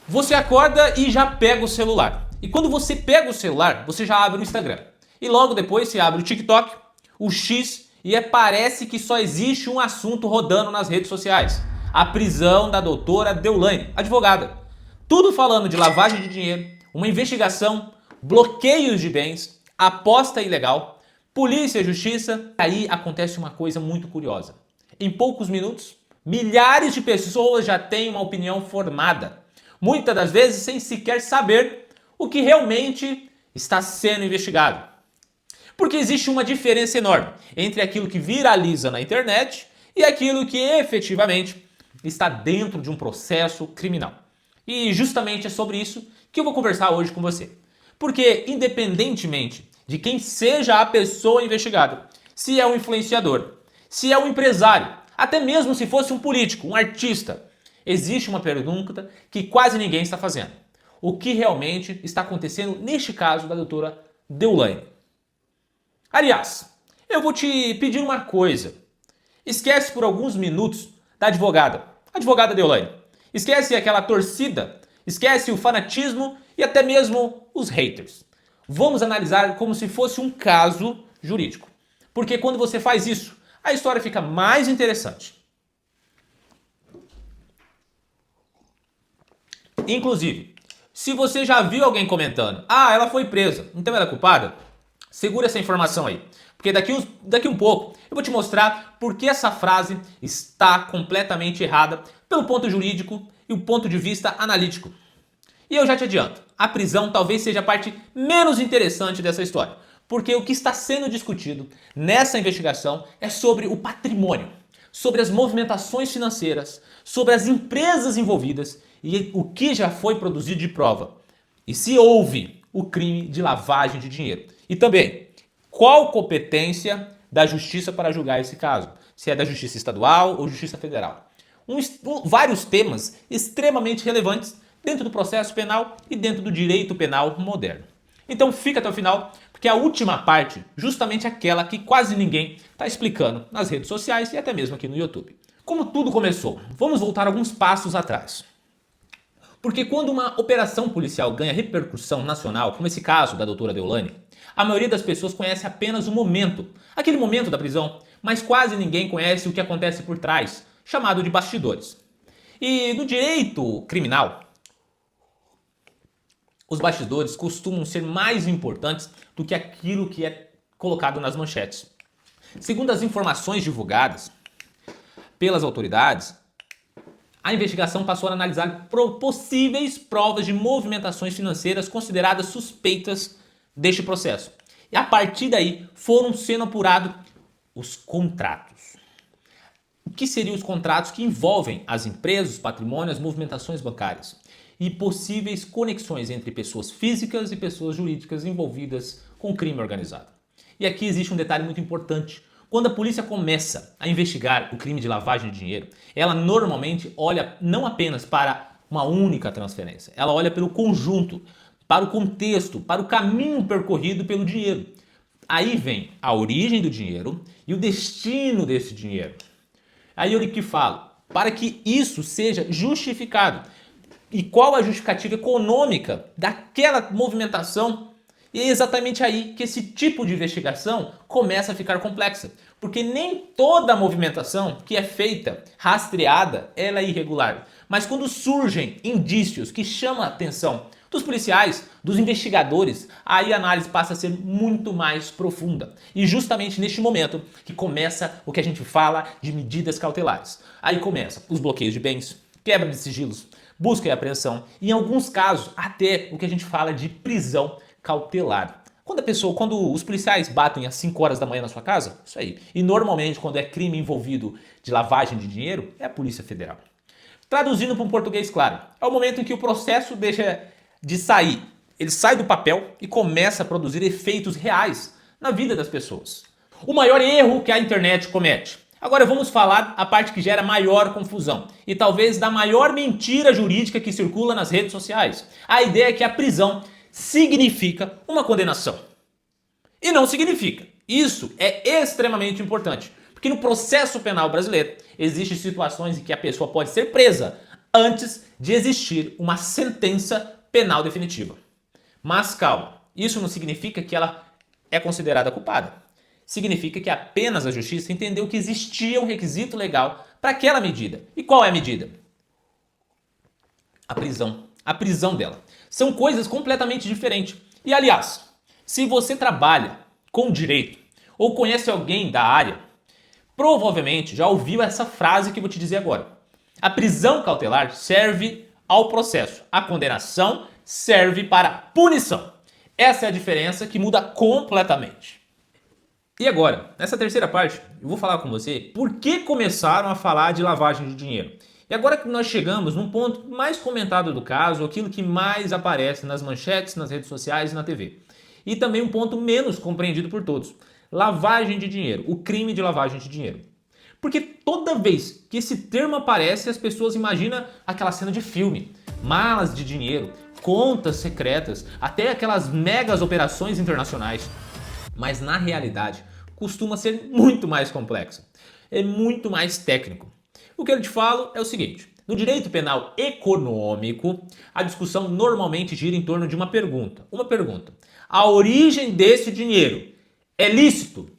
Você acorda e já pega o celular. E quando você pega o celular, você já abre o Instagram. E logo depois você abre o TikTok, o X, e parece que só existe um assunto rodando nas redes sociais. A prisão da doutora Deolane, advogada. Tudo falando de lavagem de dinheiro, uma investigação, bloqueios de bens, aposta ilegal, polícia e justiça. Aí acontece uma coisa muito curiosa. Em poucos minutos, milhares de pessoas já têm uma opinião formada. Muitas das vezes sem sequer saber o que realmente está sendo investigado. Porque existe uma diferença enorme entre aquilo que viraliza na internet e aquilo que efetivamente está dentro de um processo criminal. E justamente é sobre isso que eu vou conversar hoje com você. Porque independentemente de quem seja a pessoa investigada, se é um influenciador, se é um empresário, até mesmo se fosse um político, um artista, existe uma pergunta que quase ninguém está fazendo. O que realmente está acontecendo neste caso da doutora Deolane? Aliás, eu vou te pedir uma coisa. Esquece por alguns minutos da advogada Deolane. Esquece aquela torcida, esquece o fanatismo e até mesmo os haters. Vamos analisar como se fosse um caso jurídico. Porque quando você faz isso, a história fica mais interessante. Inclusive, se você já viu alguém comentando, ela foi presa, então ela é culpada, segura essa informação aí. Porque daqui um pouco eu vou te mostrar por que essa frase está completamente errada pelo ponto jurídico e o ponto de vista analítico. E eu já te adianto, a prisão talvez seja a parte menos interessante dessa história. Porque o que está sendo discutido nessa investigação é sobre o patrimônio, sobre as movimentações financeiras, sobre as empresas envolvidas e o que já foi produzido de prova. E se houve o crime de lavagem de dinheiro. E também, qual competência da justiça para julgar esse caso? Se é da justiça estadual ou justiça federal. Vários temas extremamente relevantes dentro do processo penal e dentro do direito penal moderno. Então fica até o final, porque a última parte, justamente aquela que quase ninguém está explicando nas redes sociais e até mesmo aqui no YouTube. Como tudo começou? Vamos voltar alguns passos atrás. Porque quando uma operação policial ganha repercussão nacional, como esse caso da doutora Deolane, a maioria das pessoas conhece apenas o momento, aquele momento da prisão, mas quase ninguém conhece o que acontece por trás, chamado de bastidores. E no direito criminal, os bastidores costumam ser mais importantes do que aquilo que é colocado nas manchetes. Segundo as informações divulgadas pelas autoridades, a investigação passou a analisar possíveis provas de movimentações financeiras consideradas suspeitas deste processo. E a partir daí foram sendo apurados os contratos. O que seriam os contratos que envolvem as empresas, os patrimônios, as movimentações bancárias e possíveis conexões entre pessoas físicas e pessoas jurídicas envolvidas com crime organizado. E aqui existe um detalhe muito importante. Quando a polícia começa a investigar o crime de lavagem de dinheiro, ela normalmente olha não apenas para uma única transferência, ela olha pelo conjunto, para o contexto, para o caminho percorrido pelo dinheiro. Aí vem a origem do dinheiro e o destino desse dinheiro. Aí eu que falo, para que isso seja justificado. E qual a justificativa econômica daquela movimentação? E é exatamente aí que esse tipo de investigação começa a ficar complexa. Porque nem toda movimentação que é feita, rastreada, ela é irregular. Mas quando surgem indícios que chamam a atenção dos policiais, dos investigadores, aí a análise passa a ser muito mais profunda. E justamente neste momento que começa o que a gente fala de medidas cautelares. Aí começa os bloqueios de bens, quebra de sigilos, busca e apreensão, e em alguns casos até o que a gente fala de prisão cautelar. Quando os policiais batem às 5 horas da manhã na sua casa, isso aí. E normalmente quando é crime envolvido de lavagem de dinheiro, é a Polícia Federal. Traduzindo para um português claro, é o momento em que o processo deixa de sair. Ele sai do papel e começa a produzir efeitos reais na vida das pessoas. O maior erro que a internet comete. Agora vamos falar a parte que gera maior confusão e talvez da maior mentira jurídica que circula nas redes sociais. A ideia é que a prisão significa uma condenação. E não significa. Isso é extremamente importante, porque no processo penal brasileiro existem situações em que a pessoa pode ser presa antes de existir uma sentença penal definitiva. Mas calma, isso não significa que ela é considerada culpada. Significa que apenas a justiça entendeu que existia um requisito legal para aquela medida. E qual é a medida? A prisão. A prisão dela. São coisas completamente diferentes. E aliás, se você trabalha com direito ou conhece alguém da área, provavelmente já ouviu essa frase que eu vou te dizer agora. A prisão cautelar serve ao processo. A condenação serve para punição. Essa é a diferença que muda completamente. E agora, nessa terceira parte, eu vou falar com você por que começaram a falar de lavagem de dinheiro. E agora que nós chegamos num ponto mais comentado do caso, aquilo que mais aparece nas manchetes, nas redes sociais e na TV. E também um ponto menos compreendido por todos. Lavagem de dinheiro, o crime de lavagem de dinheiro. Porque toda vez que esse termo aparece, as pessoas imaginam aquela cena de filme. Malas de dinheiro, contas secretas, até aquelas megas operações internacionais. Mas na realidade, costuma ser muito mais complexo. É muito mais técnico. O que eu te falo é o seguinte. No direito penal econômico, a discussão normalmente gira em torno de uma pergunta. A origem desse dinheiro é lícito?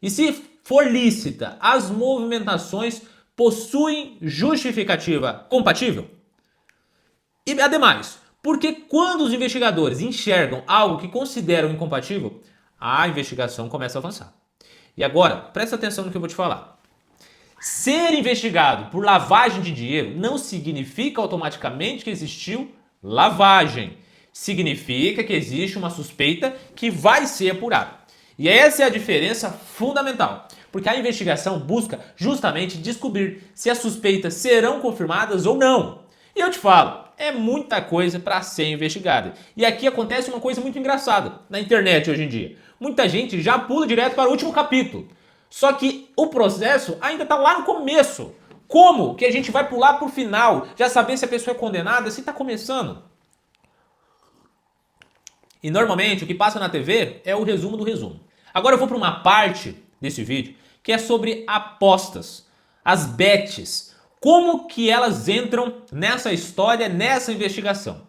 E se for lícita, as movimentações possuem justificativa compatível? E ademais, porque quando os investigadores enxergam algo que consideram incompatível, a investigação começa a avançar. E agora, presta atenção no que eu vou te falar. Ser investigado por lavagem de dinheiro não significa automaticamente que existiu lavagem. Significa que existe uma suspeita que vai ser apurada. E essa é a diferença fundamental, porque a investigação busca justamente descobrir se as suspeitas serão confirmadas ou não. E eu te falo, é muita coisa para ser investigada. E aqui acontece uma coisa muito engraçada na internet hoje em dia. Muita gente já pula direto para o último capítulo. Só que o processo ainda está lá no começo. Como que a gente vai pular para o final, já saber se a pessoa é condenada, se está começando? E normalmente o que passa na TV é o resumo do resumo. Agora eu vou para uma parte desse vídeo que é sobre apostas, as bets, como que elas entram nessa história, nessa investigação.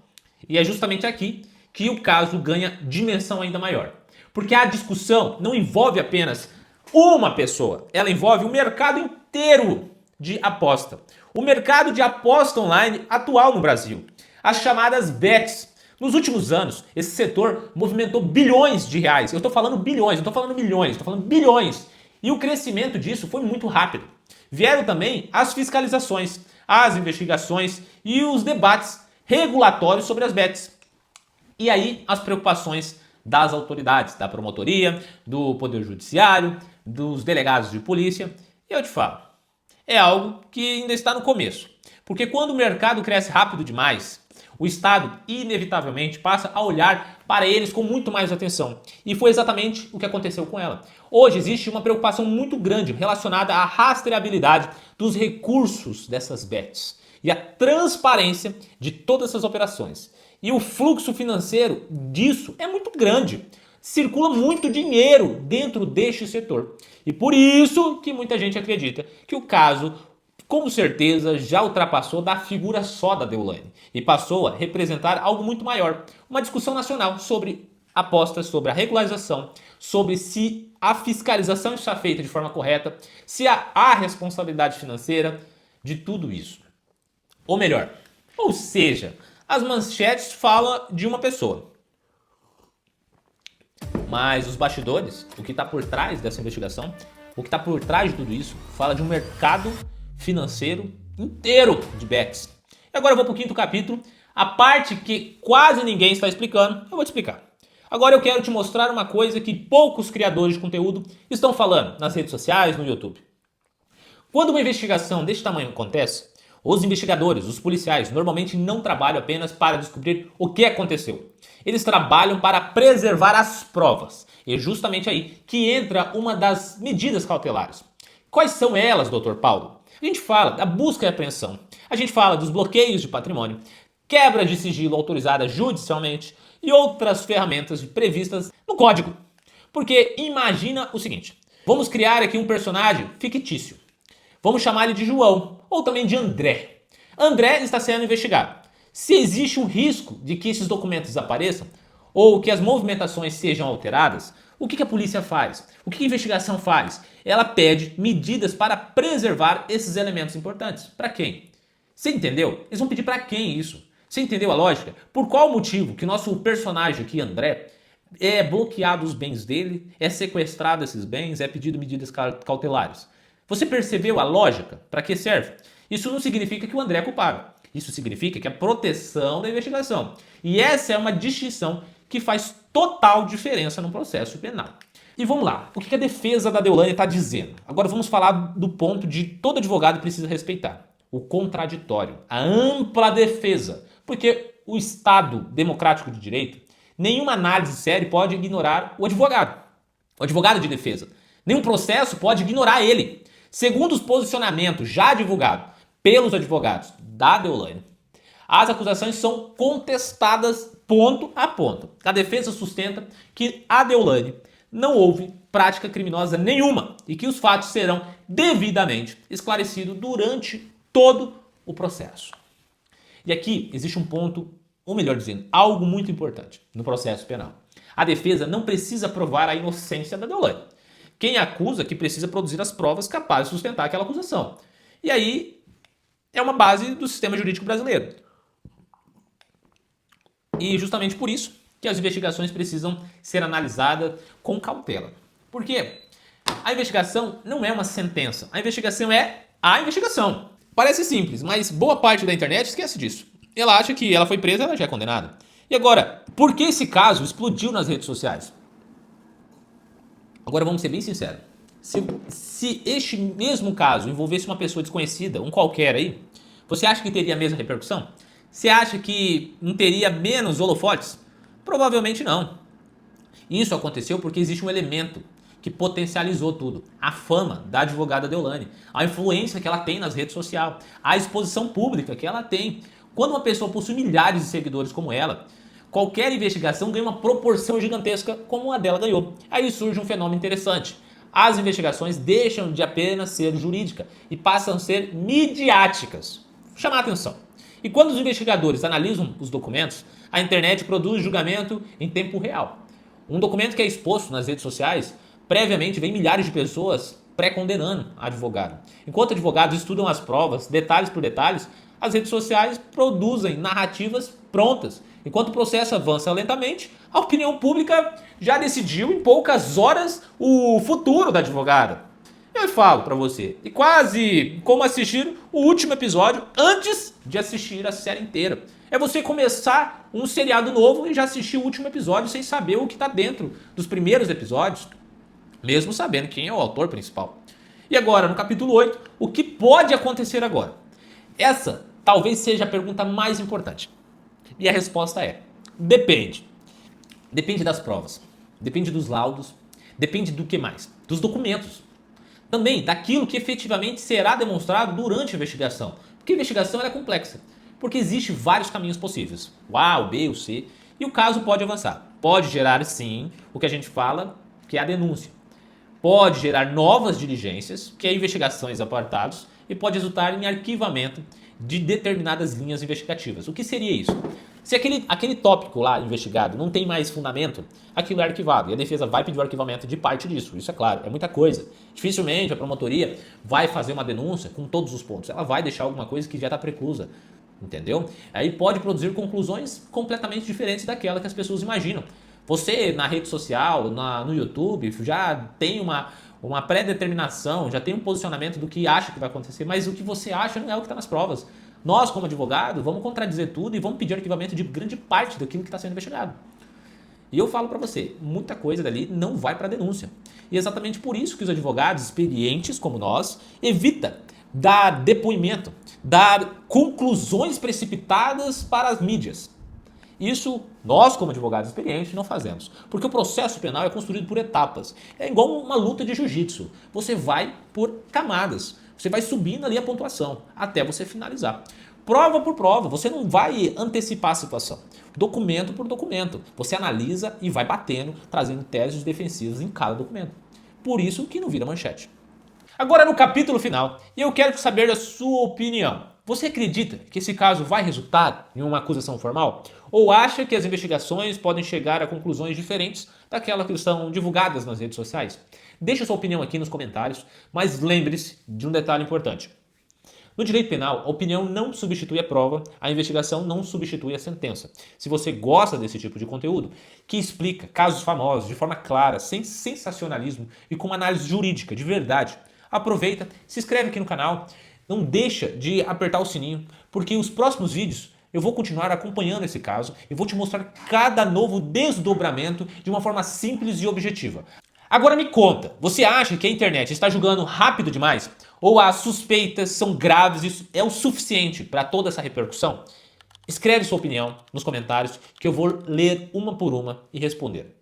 E é justamente aqui que o caso ganha dimensão ainda maior. Porque a discussão não envolve apenas uma pessoa, ela envolve o mercado inteiro de aposta. O mercado de aposta online atual no Brasil, as chamadas bets. Nos últimos anos, esse setor movimentou bilhões de reais. Eu estou falando bilhões, não estou falando milhões, estou falando bilhões. E o crescimento disso foi muito rápido. Vieram também as fiscalizações, as investigações e os debates regulatórios sobre as bets. E aí as preocupações das autoridades, da promotoria, do Poder Judiciário, dos delegados de polícia. E eu te falo, é algo que ainda está no começo. Porque quando o mercado cresce rápido demais, o Estado inevitavelmente passa a olhar para eles com muito mais atenção. E foi exatamente o que aconteceu com ela. Hoje existe uma preocupação muito grande relacionada à rastreabilidade dos recursos dessas bets e a transparência de todas essas operações. E o fluxo financeiro disso é muito grande. Circula muito dinheiro dentro deste setor. E por isso que muita gente acredita que o caso, com certeza, já ultrapassou da figura só da Deolane e passou a representar algo muito maior. Uma discussão nacional sobre apostas, sobre a regularização, sobre se a fiscalização está feita de forma correta, se há responsabilidade financeira de tudo isso. Ou melhor, ou seja, as manchetes falam de uma pessoa. Mas os bastidores, o que está por trás dessa investigação, o que está por trás de tudo isso, fala de um mercado financeiro inteiro de bets. E agora eu vou para o quinto capítulo, a parte que quase ninguém está explicando, eu vou te explicar. Agora eu quero te mostrar uma coisa que poucos criadores de conteúdo estão falando nas redes sociais, no YouTube. Quando uma investigação desse tamanho acontece, os investigadores, os policiais, normalmente não trabalham apenas para descobrir o que aconteceu. Eles trabalham para preservar as provas. E é justamente aí que entra uma das medidas cautelares. Quais são elas, Dr. Paulo? A gente fala da busca e apreensão. A gente fala dos bloqueios de patrimônio, quebra de sigilo autorizada judicialmente e outras ferramentas previstas no código. Porque imagina o seguinte, vamos criar aqui um personagem fictício. Vamos chamar ele de João ou também de André. André está sendo investigado. Se existe um risco de que esses documentos desapareçam ou que as movimentações sejam alteradas, o que a polícia faz? O que a investigação faz? Ela pede medidas para preservar esses elementos importantes. Para quem? Você entendeu? Eles vão pedir para quem isso? Você entendeu a lógica? Por qual motivo que nosso personagem aqui, André, é bloqueado os bens dele, é sequestrado esses bens, é pedido medidas cautelares? Você percebeu a lógica? Para que serve? Isso não significa que o André é culpado. Isso significa que é proteção da investigação. E essa é uma distinção que faz total diferença no processo penal. E vamos lá, o que a defesa da Deolane está dizendo? Agora vamos falar do ponto de todo advogado precisa respeitar. O contraditório, a ampla defesa. Porque o Estado democrático de direito, nenhuma análise séria pode ignorar o advogado de defesa. Nenhum processo pode ignorar ele. Segundo os posicionamentos já divulgados pelos advogados da Deolane, as acusações são contestadas ponto a ponto. A defesa sustenta que a Deolane não houve prática criminosa nenhuma e que os fatos serão devidamente esclarecidos durante todo o processo. E aqui existe um ponto, ou melhor dizendo, algo muito importante no processo penal. A defesa não precisa provar a inocência da Deolane. Quem acusa que precisa produzir as provas capazes de sustentar aquela acusação. E aí é uma base do sistema jurídico brasileiro. E justamente por isso que as investigações precisam ser analisadas com cautela. Por quê? A investigação não é uma sentença. A investigação é a investigação. Parece simples, mas boa parte da internet esquece disso. Ela acha que ela foi presa, ela já é condenada. E agora, por que esse caso explodiu nas redes sociais? Agora vamos ser bem sinceros. Se este mesmo caso envolvesse uma pessoa desconhecida, um qualquer aí, você acha que teria a mesma repercussão? Você acha que não teria menos holofotes? Provavelmente não. Isso aconteceu porque existe um elemento que potencializou tudo. A fama da advogada Deolane, a influência que ela tem nas redes sociais, a exposição pública que ela tem. Quando uma pessoa possui milhares de seguidores como ela, qualquer investigação ganha uma proporção gigantesca como a dela ganhou. Aí surge um fenômeno interessante. As investigações deixam de apenas ser jurídicas e passam a ser midiáticas. Chamar a atenção. E quando os investigadores analisam os documentos, a internet produz julgamento em tempo real. Um documento que é exposto nas redes sociais, previamente vem milhares de pessoas pré-condenando a advogado. Enquanto advogados estudam as provas, detalhes por detalhes, as redes sociais produzem narrativas prontas. Enquanto o processo avança lentamente, a opinião pública já decidiu em poucas horas o futuro da advogada. Eu falo pra você, e quase como assistir o último episódio antes de assistir a série inteira. É você começar um seriado novo e já assistir o último episódio sem saber o que está dentro dos primeiros episódios, mesmo sabendo quem é o autor principal. E agora, no capítulo 8, o que pode acontecer agora? Essa talvez seja a pergunta mais importante. E a resposta é: depende. Depende das provas, depende dos laudos, depende do que mais? Dos documentos. Também daquilo que efetivamente será demonstrado durante a investigação. Porque a investigação é complexa. Porque existem vários caminhos possíveis. O A, o B, o C. E o caso pode avançar. Pode gerar, sim, o que a gente fala que é a denúncia. Pode gerar novas diligências, que é investigações apartados, e pode resultar em arquivamento de determinadas linhas investigativas. O que seria isso? Se aquele tópico lá investigado não tem mais fundamento, aquilo é arquivado. E a defesa vai pedir o arquivamento de parte disso. Isso é claro, é muita coisa. Dificilmente a promotoria vai fazer uma denúncia com todos os pontos. Ela vai deixar alguma coisa que já está preclusa. Entendeu? Aí pode produzir conclusões completamente diferentes daquela que as pessoas imaginam. Você na rede social, no YouTube, já tem uma pré-determinação, já tem um posicionamento do que acha que vai acontecer, mas o que você acha não é o que está nas provas. Nós, como advogado, vamos contradizer tudo e vamos pedir arquivamento de grande parte daquilo que está sendo investigado. E eu falo para você, muita coisa dali não vai para denúncia. E é exatamente por isso que os advogados experientes como nós evitam dar depoimento, dar conclusões precipitadas para as mídias. Isso nós, como advogados experientes, não fazemos. Porque o processo penal é construído por etapas. É igual uma luta de jiu-jitsu. Você vai por camadas. Você vai subindo ali a pontuação até você finalizar. Prova por prova, você não vai antecipar a situação. Documento por documento. Você analisa e vai batendo, trazendo teses defensivas em cada documento. Por isso que não vira manchete. Agora no capítulo final, eu quero saber a sua opinião. Você acredita que esse caso vai resultar em uma acusação formal? Ou acha que as investigações podem chegar a conclusões diferentes daquelas que são divulgadas nas redes sociais? Deixe sua opinião aqui nos comentários, mas lembre-se de um detalhe importante. No direito penal, a opinião não substitui a prova, a investigação não substitui a sentença. Se você gosta desse tipo de conteúdo, que explica casos famosos de forma clara, sem sensacionalismo e com uma análise jurídica de verdade, aproveita, se inscreve aqui no canal, não deixa de apertar o sininho, porque os próximos vídeos eu vou continuar acompanhando esse caso e vou te mostrar cada novo desdobramento de uma forma simples e objetiva. Agora me conta, você acha que a internet está julgando rápido demais? Ou as suspeitas são graves e isso é o suficiente para toda essa repercussão? Escreve sua opinião nos comentários que eu vou ler uma por uma e responder.